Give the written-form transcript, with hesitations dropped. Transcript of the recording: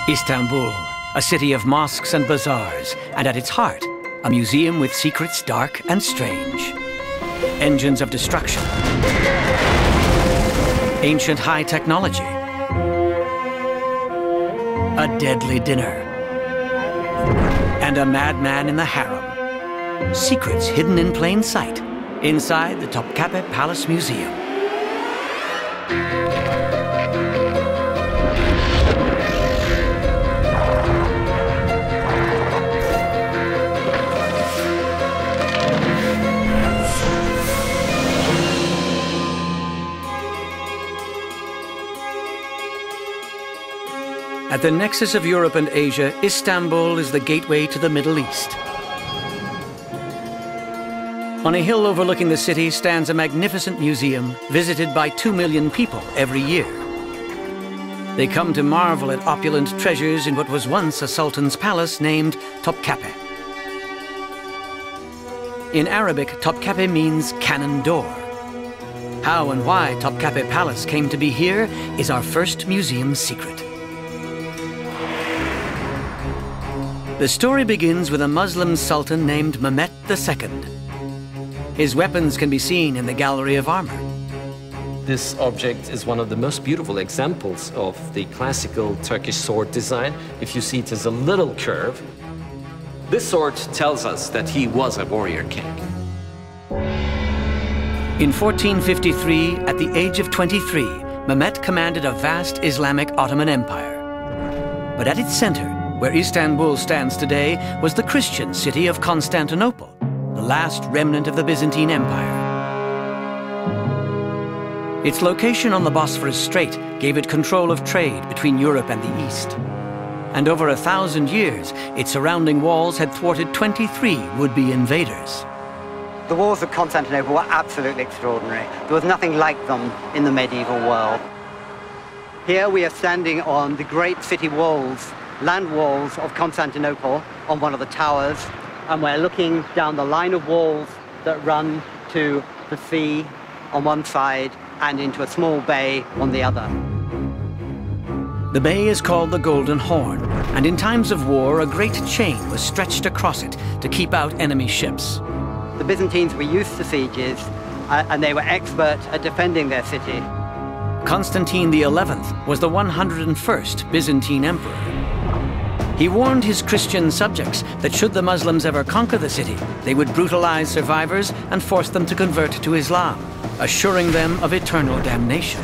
Istanbul, a city of mosques and bazaars, and at its heart, a museum with secrets dark and strange. Engines of destruction, ancient high technology, a deadly dinner, and a madman in the harem. Secrets hidden in plain sight inside the Topkapi Palace Museum. At the nexus of Europe and Asia, Istanbul is the gateway to the Middle East. On a hill overlooking the city stands a magnificent museum visited by 2 million people every year. They come to marvel at opulent treasures in what was once a sultan's palace named Topkapi. In Arabic, Topkapi means cannon door. How and why Topkapi Palace came to be here is our first museum secret. The story begins with a Muslim sultan named Mehmet II. His weapons can be seen in the Gallery of Armor. This object is one of the most beautiful examples of the classical Turkish sword design. If you see it as a little curve, this sword tells us that he was a warrior king. In 1453, at the age of 23, Mehmet commanded a vast Islamic Ottoman Empire. But at its center, where Istanbul stands today, was the Christian city of Constantinople, the last remnant of the Byzantine Empire. Its location on the Bosphorus Strait gave it control of trade between Europe and the East. And over 1,000 years, its surrounding walls had thwarted 23 would-be invaders. The walls of Constantinople were absolutely extraordinary. There was nothing like them in the medieval world. Here we are standing on the great city walls, land walls of Constantinople, on one of the towers, and we're looking down the line of walls that run to the sea on one side and into a small bay on the other. The bay is called the Golden Horn, and in times of war, a great chain was stretched across it to keep out enemy ships. The Byzantines were used to sieges, and they were expert at defending their city. Constantine XI was the 101st Byzantine emperor. He warned his Christian subjects that should the Muslims ever conquer the city, they would brutalize survivors and force them to convert to Islam, assuring them of eternal damnation.